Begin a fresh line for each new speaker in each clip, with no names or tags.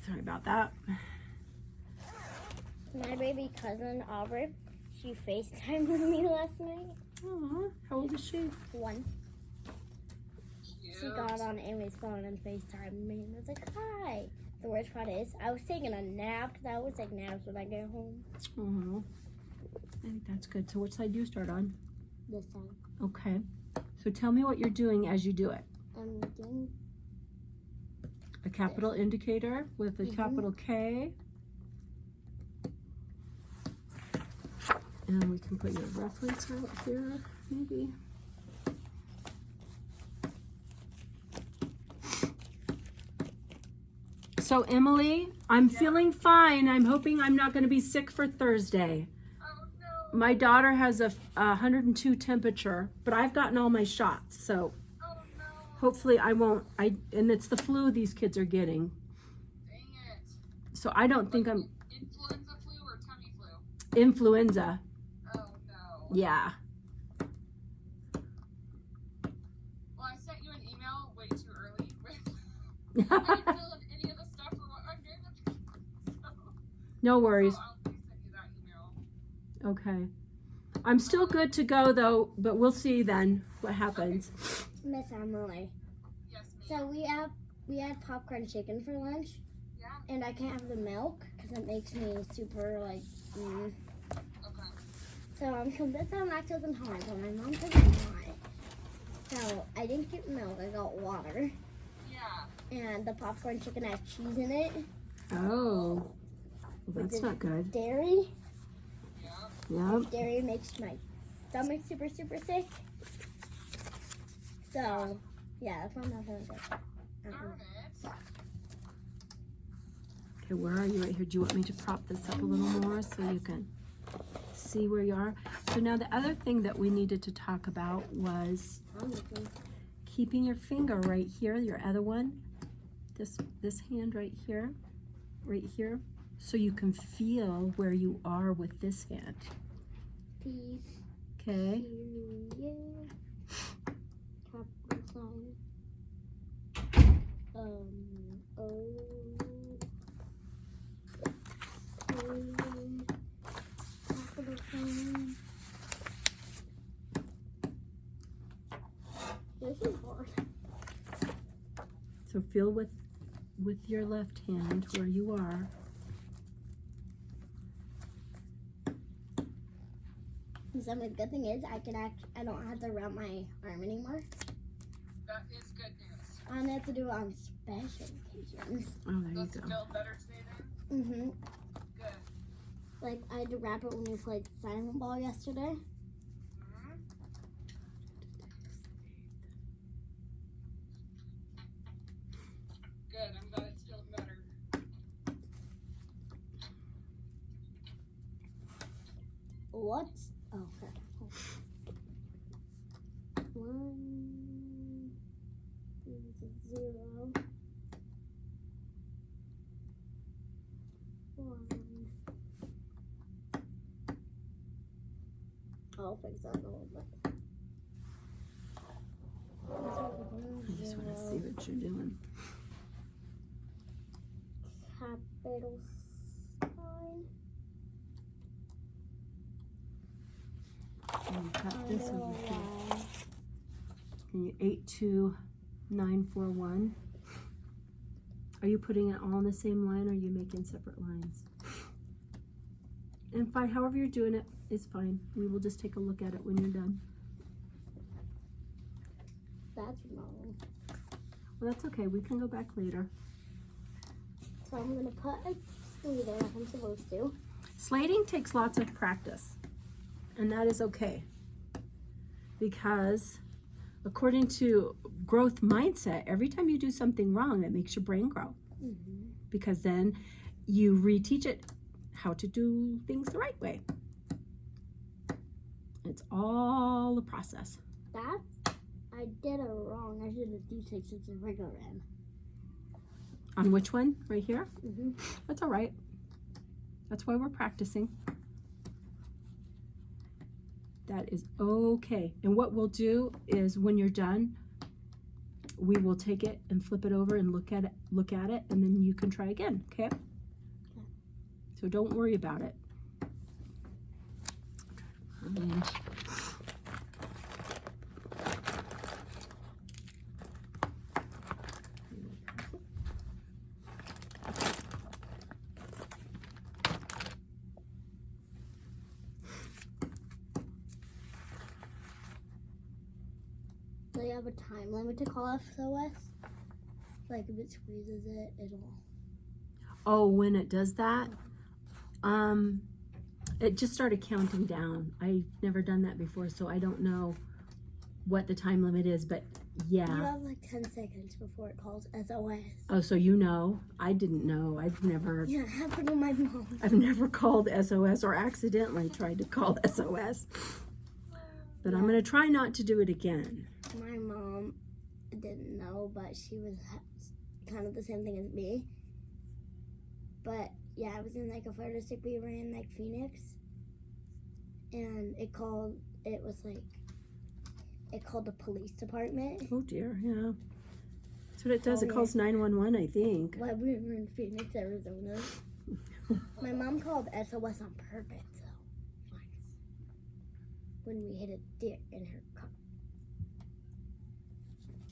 Sorry about that.
My baby cousin, Aubrey, she FaceTimed with me last night.
Aw, how old is she?
1. She got on Amy's phone and FaceTimed me and was like, hi. The worst part is, I was taking a nap because I always take naps when I get home.
Oh, I think that's good. So which side do you start on?
This time.
Okay. So tell me what you're doing as you do it.
I'm doing
A capital indicator with a capital K. And we can put your reference out here, maybe. So Emily, I'm feeling fine. I'm hoping I'm not going to be sick for Thursday.
Oh no.
My daughter has a 102 temperature, but I've gotten all my shots, so
Oh no.
hopefully I won't. And it's the flu these kids are getting.
Dang it.
So I don't think I'm
Influenza flu or tummy flu?
influenza.
Oh no.
Yeah.
Well, I sent you an email way too early with I didn't fill in any of the stuff for what I'm doing.
No worries.
So I'll resend you that email.
Okay. I'm still good to go though, but we'll see then what happens.
Miss Emily.
Yes,
So
ma'am.
we had popcorn chicken for lunch,
Yeah.
and I can't have the milk because it makes me super like.
Okay.
So I'm convinced I'm lactose intolerant, but my mom says I'm not. So I didn't get milk. I got water,
Yeah.
and the popcorn chicken has cheese in it.
Oh, well, that's not good.
Dairy.
Yeah.
Yep.
Dairy makes my stomach super sick. So yeah, that's why I'm not feeling good.
Darn it.
Okay, where are you? Right here. Do you want me to prop this up a little more so you can see where you are? So now the other thing that we needed to talk about was
I'm looking.
keeping your finger right here, your other one, this hand right here, so you can feel where you are with this hand.
Peace.
Okay.
Period. Capital sign. O. Period. Capital sign. This is hard.
So feel with your left hand where you are.
So the good thing is I don't have to wrap my arm anymore.
That is good news.
I only have to do it on special occasions.
Oh, there you
Does it
go.
feel better today then?
Mm-hmm.
Good.
Like I had to wrap it when we played silent ball yesterday.
Mm-hmm. Good. I'm glad it's feeling better.
What's okay? 1 0 1. I'll fix that in a little bit.
I just want to see what you're doing.
Capital sign.
And you've got this over here. And you 82941. Are you putting it all on the same line, or are you making separate lines? And fine, however you're doing it is fine. We will just take a look at it when you're done.
That's wrong.
Well, that's okay. We can go back later.
So I'm gonna put a 3 there like I'm supposed to.
Slating takes lots of practice, and that is okay, because according to growth mindset, every time you do something wrong, it makes your brain grow, because then you reteach it how to do things the right way. It's all a process.
That I did it wrong. I should have D6 since a regular N.
On which one? Right here?
Mm-hmm.
That's all right. That's why we're practicing. That is okay. And what we'll do is when you're done, we will take it and flip it over and look at it, and then you can try again, okay? So don't worry about it.
They have a time limit to call SOS. Like if it squeezes it, it'll.
Oh, when it does that, it just started counting down. I've never done that before, so I don't know what the time limit is, but yeah.
You have like 10 seconds before it calls SOS.
Oh, so you know. I didn't know. I've never.
Yeah, it happened with my mom.
I've never called SOS or accidentally tried to call SOS. But I'm going to try not to do it again.
My mom didn't know, but she was kind of the same thing as me. But yeah, I was in like a photo stick we ran in like Phoenix, and it called the police department.
Oh dear, yeah. That's what it does.
Oh,
It calls 911, I think.
While we were in Phoenix, Arizona. My mom called SOS on purpose, though. Once. When we hit a deer in her car.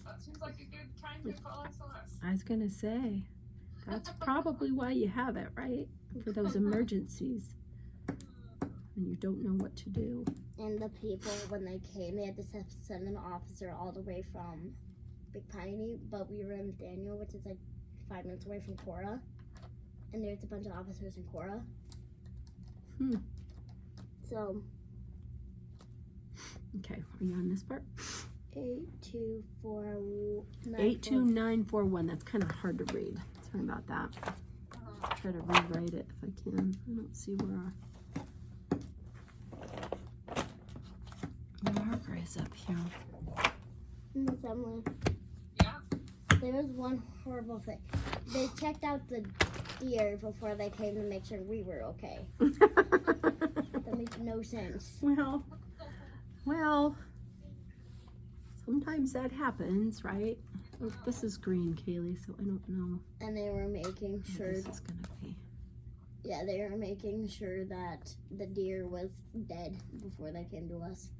That seems like a good time to call SOS.
I was going to say, that's probably why you have it, right? For those emergencies. And you don't know what to do.
And the people, when they came, they had to send an officer all the way from Big Piney, but we were in Daniel, which is like 5 minutes away from Cora. And there's a bunch of officers in Cora. So.
Okay, are you on this part?
82941.
That's kind of hard to read. Sorry about that. I'll try to rewrite it if I can. I don't see where our marker is up here.
Miss Emily.
Yeah?
There was one horrible thing. They checked out the deer before they came to make sure we were okay. That makes no sense.
Well, sometimes that happens, right? Oh, this is green, Kaylee, so I don't know
And they were making
what
sure.
this is gonna be.
Yeah, they were making sure that the deer was dead before they came to us.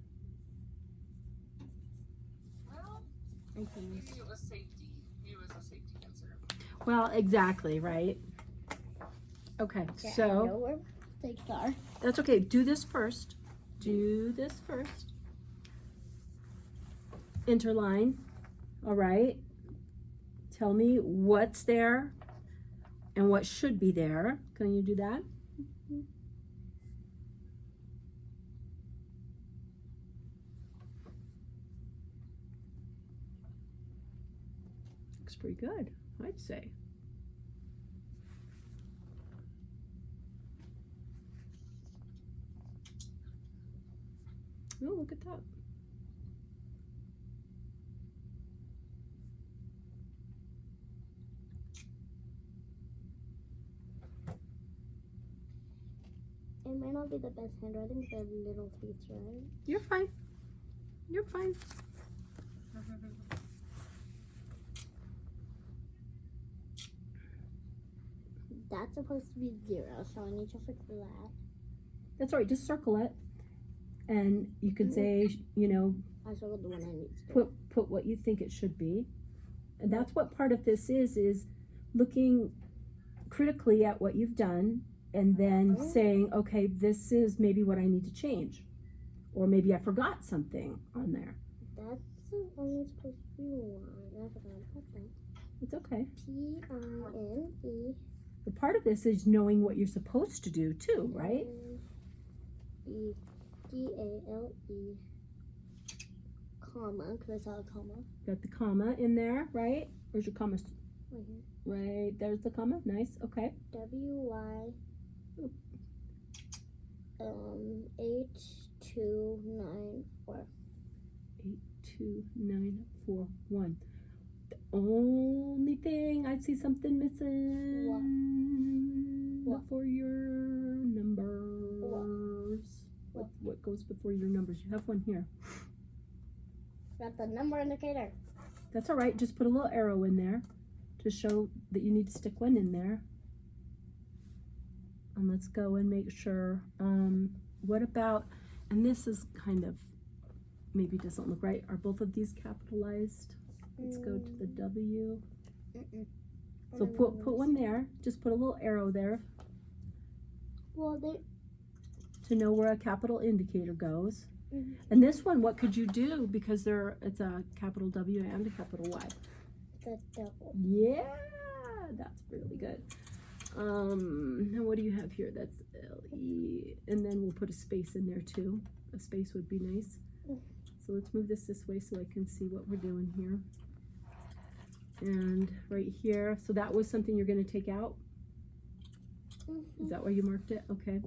Well,
I think.
maybe it was safety. Maybe it was a safety concern.
Well, exactly, right? Okay,
Yeah, I
so
know where my mistakes are.
that's okay. Do this first. Do this first. Interline. All right. Tell me what's there and what should be there. Can you do that? Looks pretty good, I'd say. Oh, look at that.
It might not be the best handwriting, but little feet, right?
You're fine. You're fine.
That's supposed to be 0, so I need to fix that.
That's all right. Just circle it, and you can say, you know,
I circled the one I need to.
put what you think it should be, and that's what part of this is looking critically at what you've done, and then saying, okay, this is maybe what I need to change, or maybe I forgot something on there.
That's only supposed to be 1. I forgot about that.
It's okay.
P-I-N-E.
The part of this is knowing what you're supposed to do too, right?
E-D-A-L-E. Comma, because I saw a comma.
Got the comma in there, right? Where's your comma?
Right here.
Right, there's the comma. Nice. Okay.
W-Y 8294.
82941. The only thing I see something missing
What?
before your numbers. What goes before your numbers? You have one here.
Got the number indicator.
That's all right. Just put a little arrow in there to show that you need to stick one in there. And let's go and make sure, what about, and this is kind of, maybe doesn't look right. Are both of these capitalized? Let's go to the W. So put one there. Just put a little arrow there
Well, they.
to know where a capital indicator goes. And this one, what could you do? Because it's a capital W and a capital Y.
The double.
Yeah, that's really good. And what do you have here? That's LE, and then we'll put a space in there too. A space would be nice. So let's move this way so I can see what we're doing here. And right here, so that was something you're going to take out? Is that where you marked it? Okay.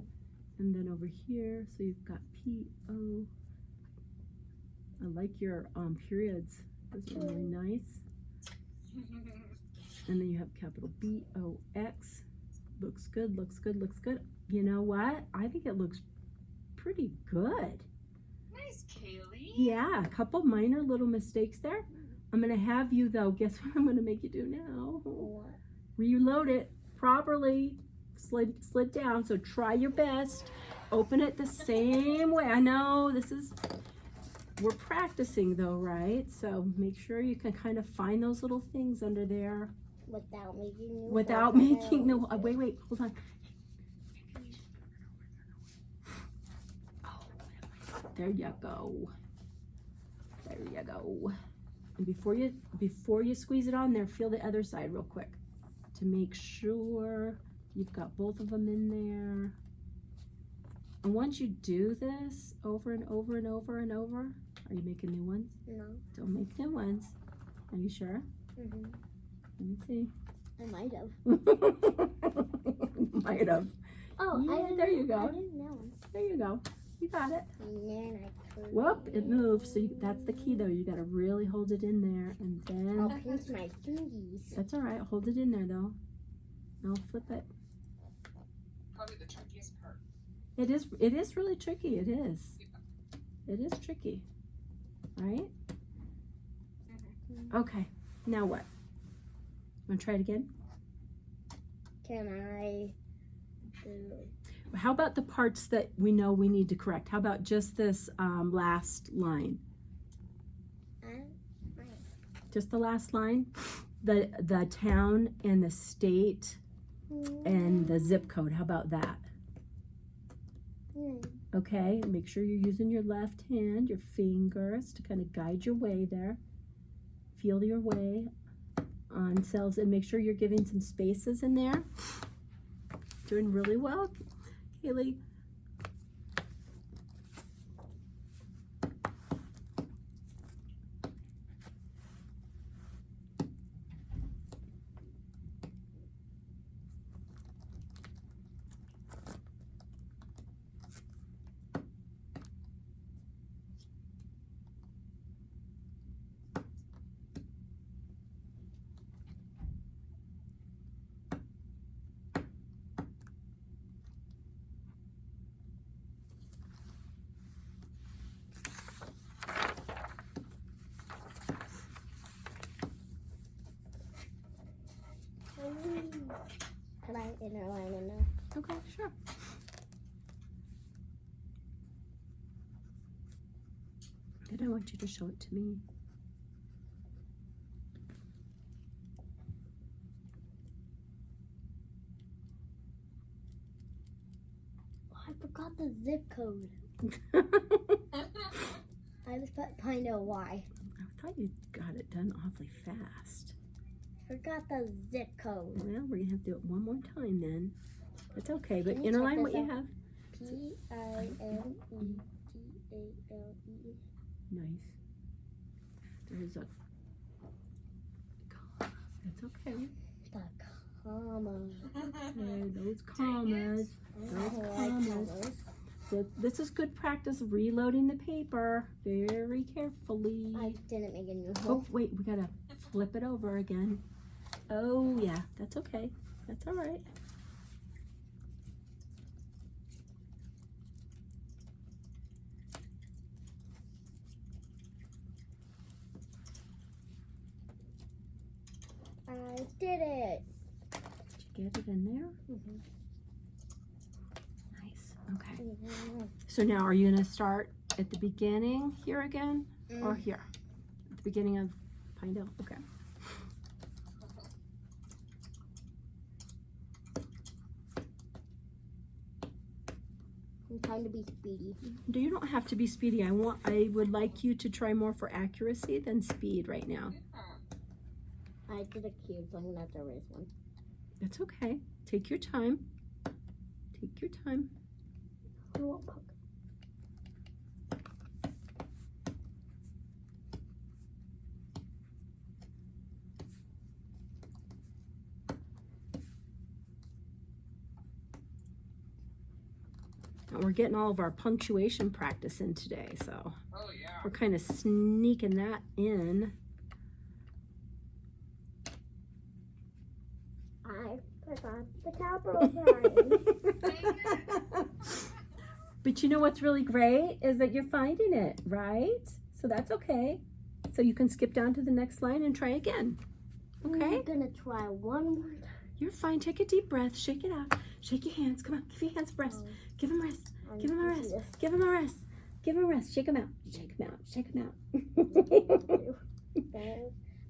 And then over here, so you've got P-O. I like your periods. Those are really nice. And then you have capital B-O-X. Looks good, looks good, looks good. You know what? I think it looks pretty good.
Nice, Kaylee.
Yeah, a couple minor little mistakes there. I'm going to have you, though, guess what I'm going to make you do now?
What?
Reload it properly. Slid down, so try your best. Open it the same way. I know we're practicing though, right? So make sure you can kind of find those little things under there.
Without making
no, wait, hold on. Oh, there you go. There you go. And before you squeeze it on there, feel the other side real quick to make sure you've got both of them in there. And once you do this over and over and over and over, are you making new ones?
No.
Don't make new ones. Are you sure? Let me see.
I might have.
Might have.
Oh,
Yeah, there you go.
I didn't know.
There you go. You got it.
And then I could.
Whoop, it moves. So that's the key though. You got to really hold it in there and
I'll
then.
pinch my fingies.
That's all right. Hold it in there though. No, flip it.
Probably the trickiest part.
It is really tricky. It is. It is tricky. Right? Okay. Now what? Want to try it again?
Can I do?
How about the parts that we know we need to correct? How about just this last line? Just the last line? The town and the state and the zip code. How about that? Okay, make sure you're using your left hand, your fingers to kind of guide your way there. Feel your way on cells and make sure you're giving some spaces in there. Doing really well, Kaylee.
Can I inner line in there?
Okay, sure. Then I want you to show it to me.
Oh, I forgot the zip code. I just put Pino Y.
I thought you got it done awfully fast.
Forgot the zip code.
Well, we're gonna have to do it one more time then. That's okay, but
Can you
interline
check
what
this
you
out?
have.
PINEDALE.
Nice. There's a. It's okay.
The comma.
Okay, those commas.
I
Those
don't like
commas.
commas.
This is good practice of reloading the paper very carefully.
I didn't make a new
Oh,
hole.
wait, we gotta flip it over again. Oh, yeah, that's okay. That's all right. Get it in there?
Mhm.
Nice. Okay. So now are you going to start at the beginning here again or here? At the beginning of Pinedale? Okay.
I'm trying to be speedy.
You don't have to be speedy. I would like you to try more for accuracy than speed right now.
I did a cube, so I'm gonna have to erase one.
It's okay. Take your time. Take your time.
I won't poke.
And we're getting all of our punctuation practice in today, so
Oh yeah.
we're kind of sneaking that in.
I forgot the capital sign.
But you know what's really great is that you're finding it, right? So that's okay. So you can skip down to the next line and try again. Okay?
I'm gonna try one more time.
You're fine. Take a deep breath. Shake it out. Shake your hands. Come on. Give your hands a rest. Give them a rest. Give them a rest. Give them a rest. Give them a rest. Shake them out. Shake them out. Shake them out.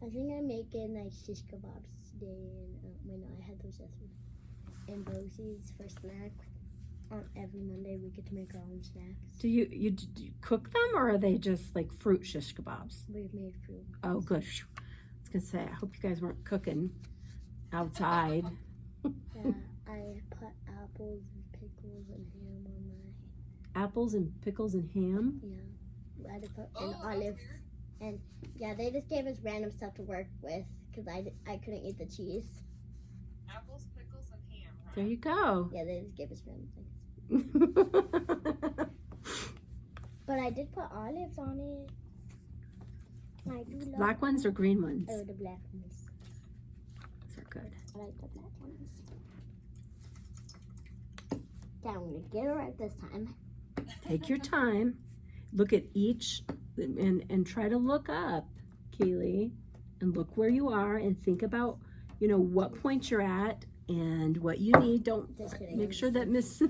I think I'm making like shish kebabs today, and wait, no, I had those yesterday. And Bosie's for snack. On every Monday, we get to make our own snacks.
Do you cook them, or are they just like fruit shish kebabs?
We've made fruit.
Oh, good. Phew. I was gonna say, I hope you guys weren't cooking outside.
Yeah, I put apples and pickles and ham on my.
Apples and pickles and ham.
Yeah, I had to put
Oh,
and
that's
olives.
weird.
And yeah, they just gave us random stuff to work with because I couldn't eat the cheese.
Apples, pickles, and ham. Right?
There you go.
Yeah, they just gave us random things. But I did put olives on it. I do love
Black ones or green ones?
Oh, the black ones.
Those are good.
I like the black ones. Okay, I'm gonna get it right this time.
Take your time. Look at each and try to look up, Kaylee, and look where you are and think about, what point you're at and what you need. Don't
Just kidding.
make sure that Miss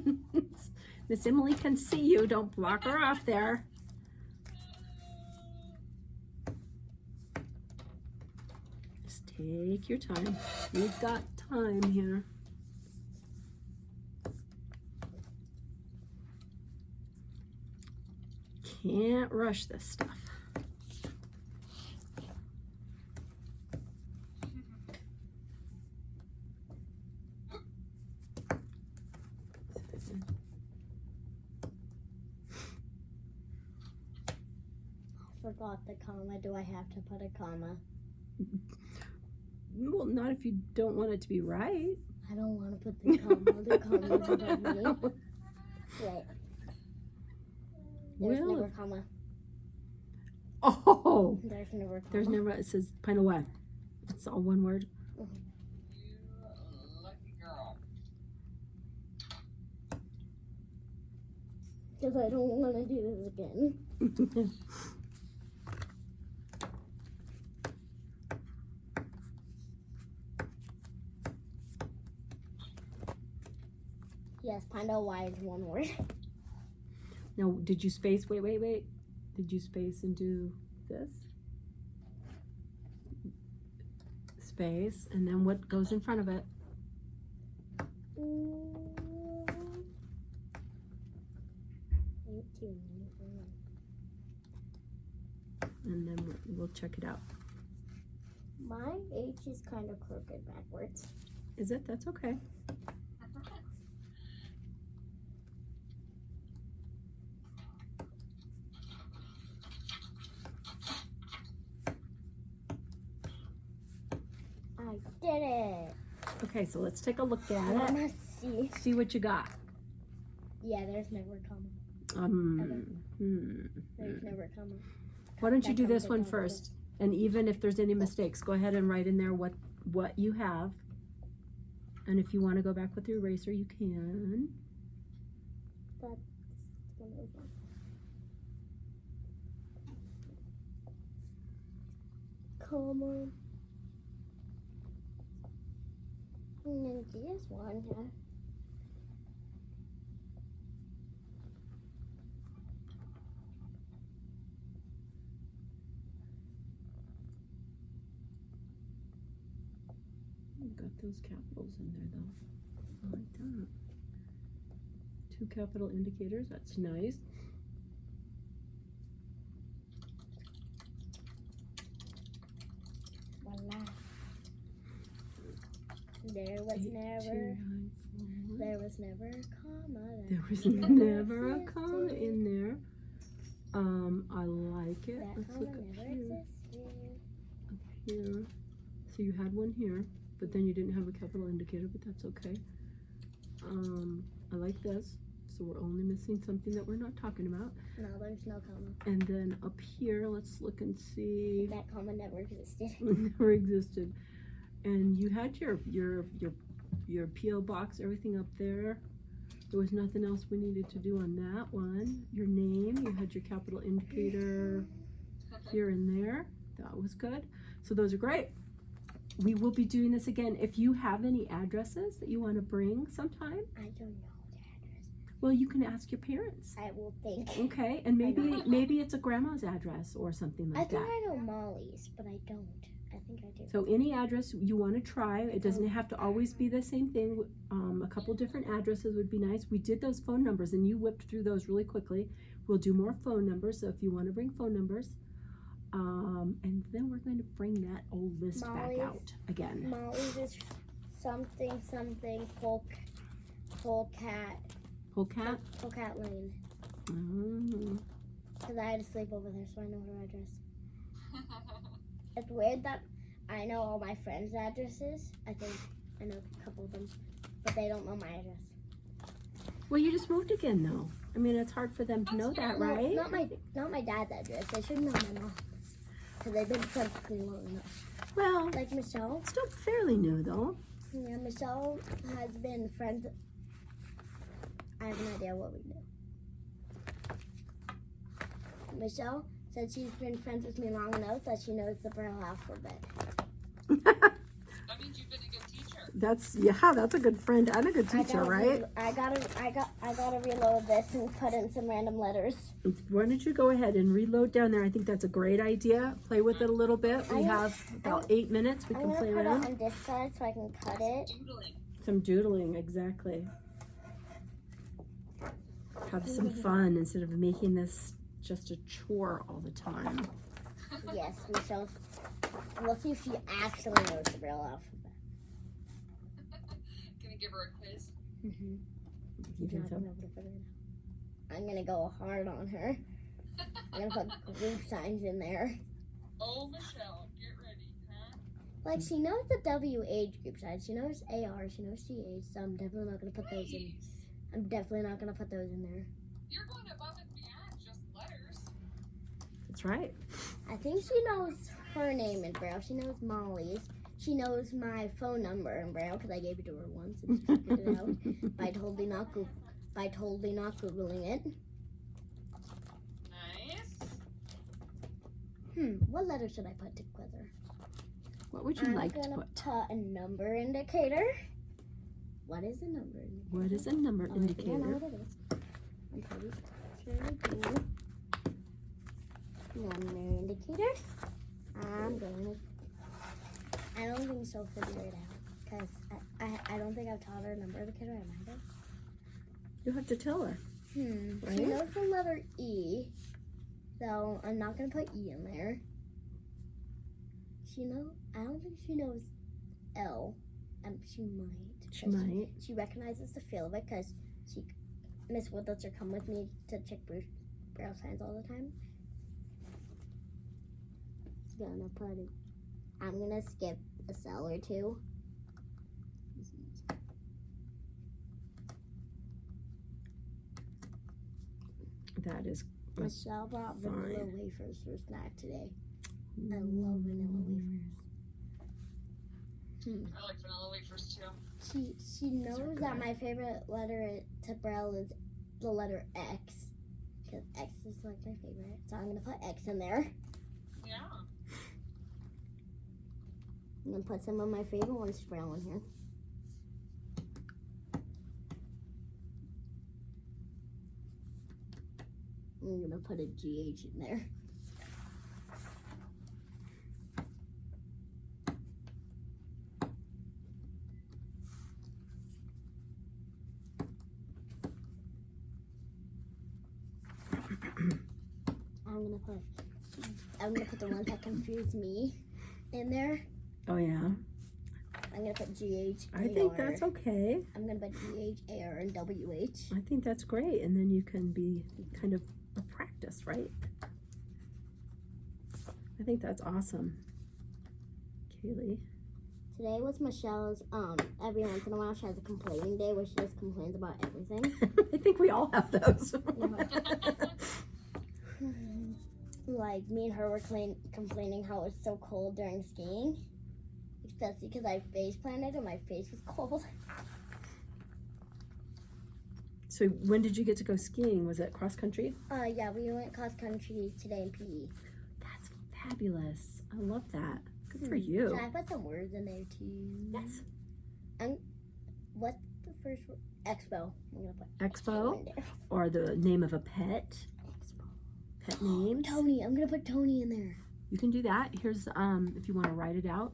Emily can see you. Don't block her off there. Just take your time. We've got time here. Can't rush this stuff.
Forgot the comma. Do I have to put a comma?
Well, not if you don't want it to be right.
I don't want to put the comma. The comma's above me. Wait. There's
Well,
never comma.
oh,
There's never comma.
there's never, it says Pinedale Web. It's all one word.
You lucky girl.
Because I don't want to do this again. Yes, Pinedale Y is one word.
Now, did you space? Wait. Did you space and do this? Space, and then what goes in front of it? And then we'll check it out.
My H is kind of crooked backwards.
Is it? That's okay.
I did it.
Okay, so let's take a look
I
at
want
it.
to see.
See what you got.
Yeah, there's never a comma. There's never a comma.
Why don't you
That
do
comes
this one
with
first? And even if there's any mistakes, go ahead and write in there what you have. And if you want to go back with your eraser, you can.
That's gonna be fun. Comma. This one, yeah.
You've got those capitals in there though. I like that. 2 capital indicators, that's nice.
Voila. There was
8,
never
2, 9, 4.
there was never a comma.
There was never a comma in there. I like it.
That
Let's
comma
look up
never
here.
existed.
Up here. So you had one here, but then you didn't have a capital indicator, but that's okay. I like this. So we're only missing something that we're not talking about.
No, there's no comma.
And then up here, let's look and see.
That comma never existed.
Never existed. And you had your P.O. box, everything up there. There was nothing else we needed to do on that one. Your name, you had your capital indicator here and there. That was good. So those are great. We will be doing this again. If you have any addresses that you want to bring sometime,
I don't know the address.
well, you can ask your parents.
I will think.
Okay, and maybe it's a grandma's address or something
I
like
think
that.
I know Molly's, but I don't. I think I do.
So any address you want to try, it doesn't have to always be the same thing. A couple different addresses would be nice. We did those phone numbers and you whipped through those really quickly. We'll do more phone numbers, so if you want to bring phone numbers. And then we're going to bring that old list back out again.
Molly's is something Polecat Lane.
Mm.
Because I had to sleep over there, so I know her address. It's weird that I know all my friends' addresses. I think I know a couple of them, but they don't know my address.
Well, you just moved again, though. I mean, it's hard for them to know that, right?
Not my dad's address. They should know my mom's. Because they've been friends with me long enough.
Well,
Like Michelle.
still fairly new, though.
Yeah, Michelle has been friends. I have no idea what we do. Michelle said she's been friends with me long enough that she knows the Braille alphabet.
That means you've been a good teacher.
That's a good friend and a good teacher, right?
I gotta reload this and put in some random letters.
Why don't you go ahead and reload down there? I think that's a great idea. Play with it a little bit. We have about 8 minutes. We
I'm
can
gonna
play
put
around.
it on this side so I can cut it.
Doodling.
Some doodling, exactly. Have some fun instead of making this just a chore all the time.
Yes, Michelle. We'll see if she actually knows the Braille alphabet.
Can you give her a quiz?
You
She's
think
not
so?
gonna be able to figure it out. I'm gonna go hard on her. I'm gonna put group signs in there.
Oh, Michelle, get ready, huh?
Like, she knows the WH group signs. She knows AR. She knows CH. So I'm definitely not gonna put those in.
Please.
I'm definitely not gonna put those in there.
You're going above and beyond just letters.
That's right.
I think she knows her name in Braille. She knows Molly's. She knows my phone number in Braille because I gave it to her once and she figured it out by totally not googling it.
Nice.
What letter should I put together?
What would you
I'm
like to
gonna
put?
put a number indicator. What is a number indicator?
What is a number
Oh, I think I know
indicator?
what it is. I'm pretty sure I do. Number indicator. I don't think she'll figure it out because I don't think I've taught her a number indicator. I might have.
You'll have to tell her.
She
Right?
knows the letter E, so I'm not gonna put E in there. I don't think she knows L. She might.
She might.
She recognizes the feel of it because Miss Wood lets her come with me to check Braille signs all the time. I'm gonna skip a cell or two.
That is
Michelle brought vanilla
fine.
wafers for snack today. I love vanilla wafers.
I like vanilla wafers too.
She knows that my favorite letter to Braille is the letter X. Because X is like my favorite. So I'm gonna put X in there.
Yeah.
I'm gonna put some of my favorite ones to Braille in here. I'm gonna put a GH in there. I'm gonna put the ones that confuse me in there.
Oh yeah.
I'm gonna put GH.
I think that's okay.
I'm gonna put GH, AR, and WH.
I think that's great, and then you can be kind of a practice, right? I think that's awesome. Kaylee.
Today was Michelle's, every once in a while she has a complaining day where she just complains about everything.
I think we all have those.
Like, me and her were complaining how it's so cold during skiing. Especially because I face planted and my face was cold.
So when did you get to go skiing? Was it cross country?
Yeah, we went cross country today in PE.
That's fabulous. I love that. Good for you.
Should I put some words in there too?
Yes.
And what's the first word? Expo. I'm gonna put
Expo?
in there.
Or the name of a pet.
Expo.
Pet names.
Tony. I'm gonna put Tony in there.
You can do that. Here's if you want to write it out,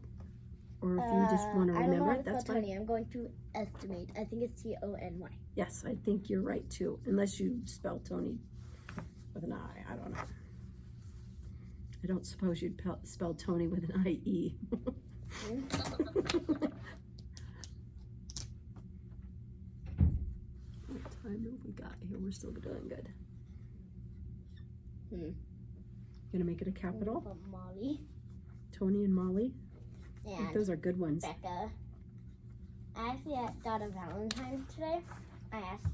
or if you just want to
I don't know
remember
how
it,
to
that's
spell
fine.
Tony. I'm going to estimate. I think it's Tony.
Yes, I think you're right too. Unless you spell Tony with an I. I don't know. I don't suppose you'd spell Tony with an IE. What time have we got here? We're still doing good. Gonna make it a capital?
Put Molly.
Tony and Molly. I think
And
those are good ones.
Becca. I actually got a Valentine today. I asked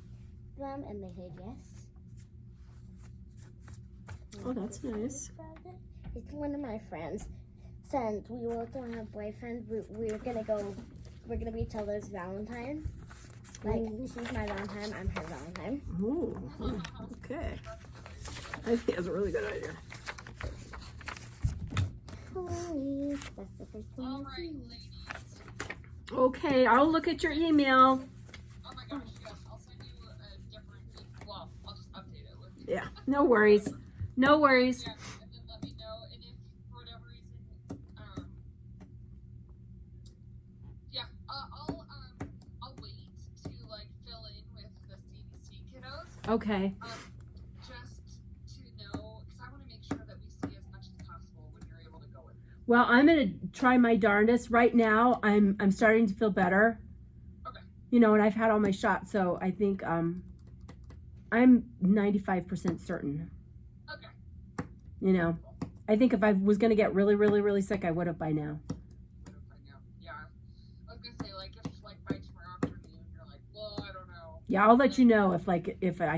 them and they said yes.
Oh, that's nice.
It's one of my friends. Since we both don't have boyfriends, we're gonna be each other's Valentine. Like, she's my Valentine, I'm her Valentine.
Oh, okay. I think that's a really good idea.
That's the first one.
All right, ladies.
Okay, I'll look at your email.
Oh my gosh, yes. I'll send you a different. Well, I'll just update it with you.
Yeah, no worries. No worries.
Yeah, and then let me know. And if for whatever reason, yeah, I'll wait to like fill in with the CDC kiddos.
Okay.
Just to know, because I want to make sure that we see as much as possible when you're able to go with.
Well, I'm gonna try my darndest. Right now, I'm starting to feel better.
Okay.
You know, and I've had all my shots, so I think I'm 95% certain.
Okay.
You know, I think if I was gonna get really, really, really sick, I would have by now.
Yeah. I was gonna say like if like by tomorrow afternoon you're like, well, I don't know.
Yeah, I'll let you know if I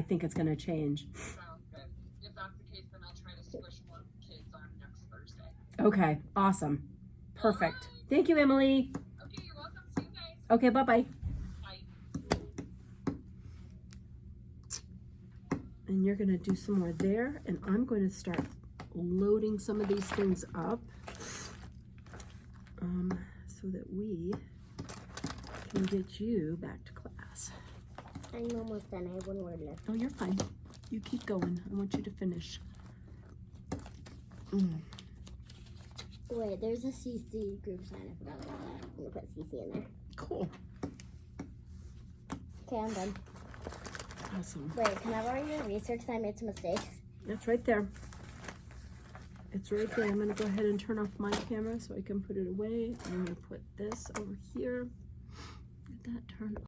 think it's gonna change.
Sounds good. If that's the case, then I'll try to squish more kids on next Thursday.
Okay, awesome, perfect. Thank you, Emily.
Okay, you're welcome. See you guys.
Okay, bye-bye.
Bye.
And you're gonna do some more there, and I'm going to start loading some of these things up so that we can get you back to class.
I'm almost done. I have one word left.
Oh, you're fine. You keep going. I want you to finish.
Wait, there's a CC group sign. I forgot about that. I'm gonna put CC in there.
Cool.
Okay, I'm done.
Awesome.
Wait, can I borrow your eraser because I made some mistakes?
That's right there. It's right there. I'm going to go ahead and turn off my camera so I can put it away. I'm going to put this over here. Get that turned